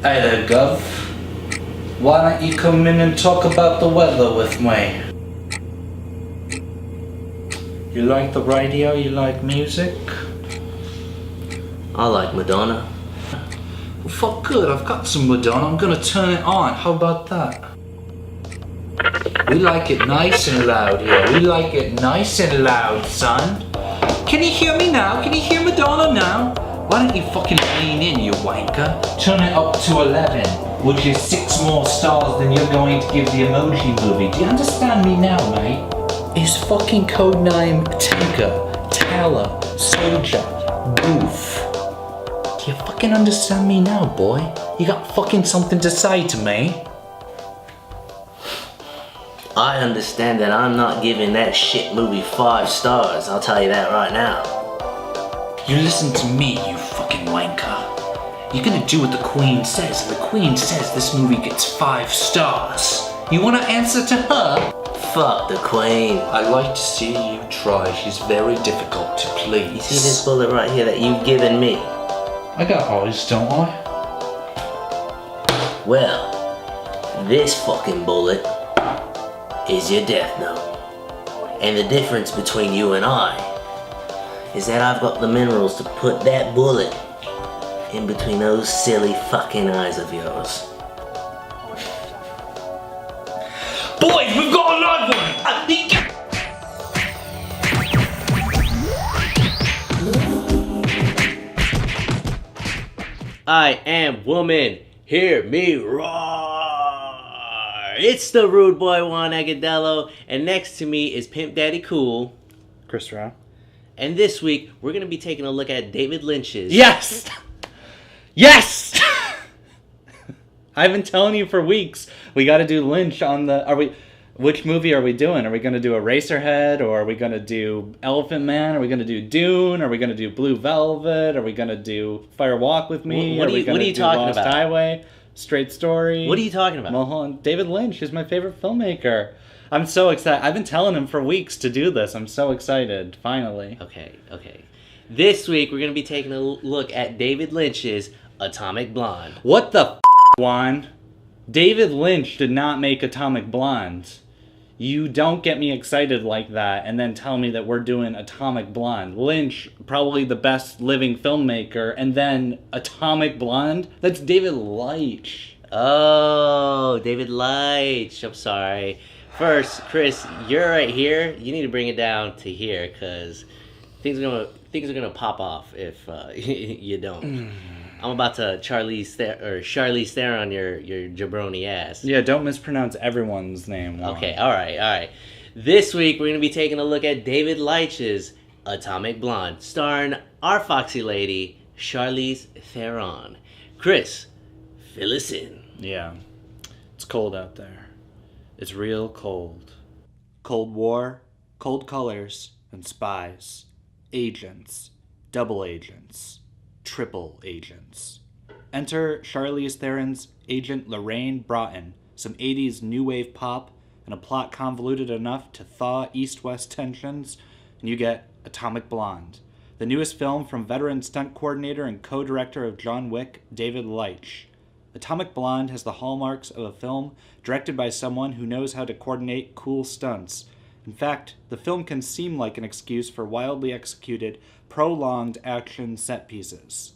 Hey there, Gov. Why don't you come in and talk about the weather with me? You like the radio? You like music? I like Madonna. Well, fuck good, I've got some Madonna. I'm gonna turn it on. How about that? We like it nice and loud here. We like it nice and loud, son. Can you hear me now? Can you hear Madonna now? Why don't you fucking lean in, you wanker? Turn it up to 11, which is 6 more stars than you're going to give the Emoji Movie. Do you understand me now, mate? Is fucking codename Tinker, Taylor, Soldier, Boof. Do you fucking understand me now, boy? You got fucking something to say to me? I understand that I'm not giving that shit movie 5 stars, I'll tell you that right now. You listen to me, you fucking wanker. You're gonna do what the Queen says, and the Queen says this movie gets 5 stars. You wanna answer to her? Fuck the Queen. I like to see you try. She's very difficult to please. You see this bullet right here that you've given me? I got eyes, don't I? Well, this fucking bullet is your death note. And the difference between you and I is that I've got the minerals to put that bullet in between those silly fucking eyes of yours. Boys, we've got a live one! I am woman, hear me roar! It's the rude boy Juan Agadello, and next to me is Pimp Daddy Cool, Chris Rowe. and this week we're going to be taking a look at David Lynch's... Yes! Yes! I've been telling you for weeks, we gotta do Lynch on the... Which movie are we doing? Are we gonna do Eraserhead, or are we gonna do Elephant Man? Are we gonna do Dune? Are we gonna do Blue Velvet? Are we gonna do Fire Walk with Me? What are you talking Lost about? Highway? Straight Story? What are you talking about? Mulholland. David Lynch is my favorite filmmaker. I'm so excited. I've been telling him for weeks to do this. I'm so excited. Finally. Okay. This week we're going to be taking a look at David Lynch's Atomic Blonde. What the Juan? David Lynch did not make Atomic Blonde. You don't get me excited like that and then tell me that we're doing Atomic Blonde. Lynch, probably the best living filmmaker, and then Atomic Blonde? That's David Leitch. Oh, David Leitch. I'm sorry. First, Chris, you're right here. You need to bring it down to here because things are gonna pop off if you don't. I'm about to Charlize Theron your jabroni ass. Yeah, don't mispronounce everyone's name. Juan. Okay, all right. This week we're gonna be taking a look at David Leitch's Atomic Blonde, starring our foxy lady Charlize Theron. Chris, fill us in. Yeah, it's cold out there. It's real cold. Cold War, cold colors, and spies. Agents, double agents, triple agents. Enter Charlize Theron's Agent Lorraine Broughton, some 80s new wave pop, and a plot convoluted enough to thaw east-west tensions, and you get Atomic Blonde, the newest film from veteran stunt coordinator and co-director of John Wick, David Leitch. Atomic Blonde has the hallmarks of a film directed by someone who knows how to coordinate cool stunts. In fact, the film can seem like an excuse for wildly executed, prolonged action set pieces.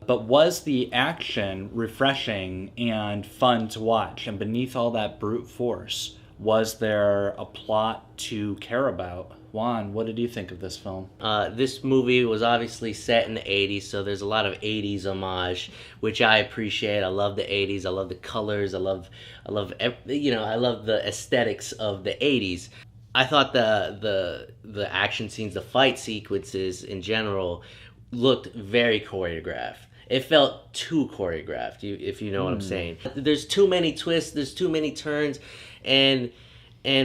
But was the action refreshing and fun to watch? And beneath all that brute force, was there a plot to care about? Juan, what did you think of this film? This movie was obviously set in the 80s, so there's a lot of 80s homage, which I appreciate. I love the 80s. I love the colors. I love the aesthetics of the 80s. I thought the action scenes, the fight sequences in general, looked very choreographed. It felt too choreographed, if you know what I'm saying. There's too many twists, there's too many turns, and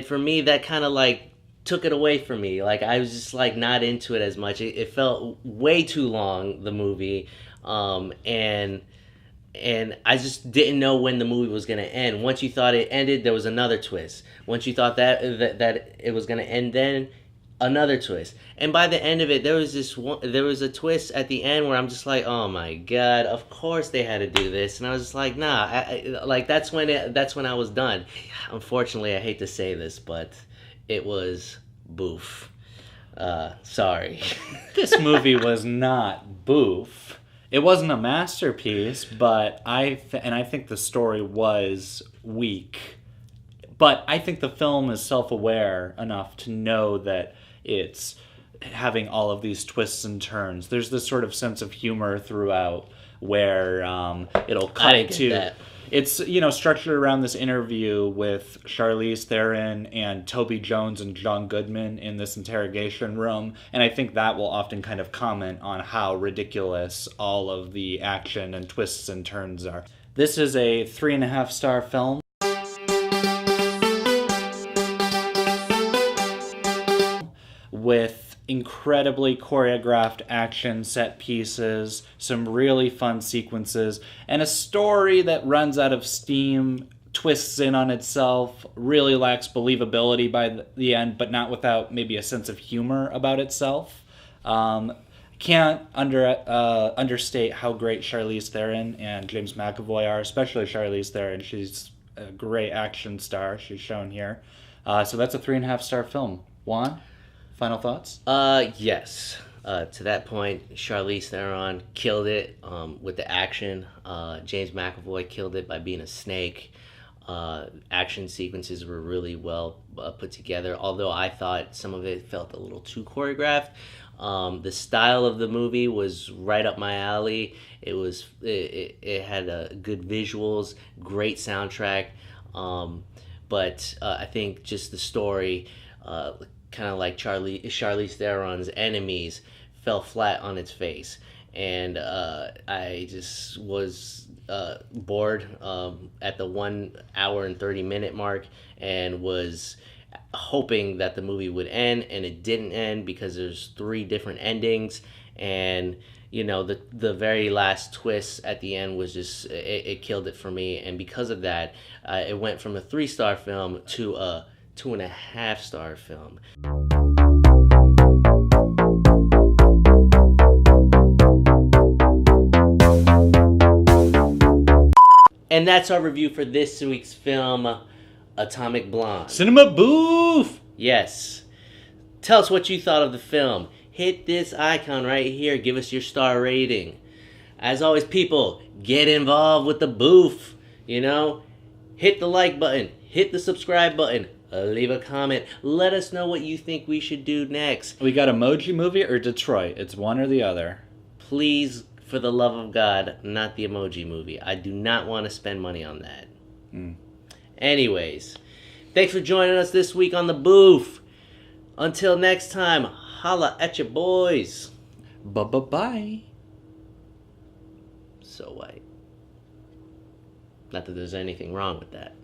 for me that kind of like took it away from me. Like I was just like not into it as much. It felt way too long, the movie, and I just didn't know when the movie was gonna end. Once you thought it ended, there was another twist. Once you thought that it was gonna end, then Another twist. And by the end of it, there was a twist at the end where I'm just like, oh my god, of course they had to do this. And I was just like, nah, like that's when I was done. Unfortunately, I hate to say this, but it was Boof. Sorry. This movie was not Boof. It wasn't a masterpiece, but I think the story was weak. But I think the film is self-aware enough to know that it's having all of these twists and turns. There's this sort of sense of humor throughout where it'll cut to... That. It's, structured around this interview with Charlize Theron and Toby Jones and John Goodman in this interrogation room. And I think that will often kind of comment on how ridiculous all of the action and twists and turns are. This is a 3.5-star film. With incredibly choreographed action set pieces, some really fun sequences, and a story that runs out of steam, twists in on itself, really lacks believability by the end, but not without maybe a sense of humor about itself. Can't understate how great Charlize Theron and James McAvoy are, especially Charlize Theron. She's a great action star. She's shown here. So that's a 3.5-star film. Juan? Final thoughts? Yes. To that point, Charlize Theron killed it with the action. James McAvoy killed it by being a snake. Action sequences were really well put together, although I thought some of it felt a little too choreographed. The style of the movie was right up my alley. It had good visuals, great soundtrack, but I think just the story, kind of like Charlize Theron's enemies, fell flat on its face, and I just was bored at the 1 hour and 30-minute mark, and was hoping that the movie would end, and it didn't end because there's 3 different endings, and the very last twist at the end was just it killed it for me, and because of that, it went from a 3-star film to a 2.5-star film. And that's our review for this week's film, Atomic Blonde. Cinema Boof! Yes. Tell us what you thought of the film. Hit this icon right here. Give us your star rating. As always, people, get involved with the Boof. Hit the like button. Hit the subscribe button. Leave a comment. Let us know what you think we should do next. We got Emoji Movie or Detroit. It's one or the other. Please, for the love of God, not the Emoji Movie. I do not want to spend money on that. Anyways, thanks for joining us this week on the Boof. Until next time, holla at your boys. Bye-bye. So white. Not that there's anything wrong with that.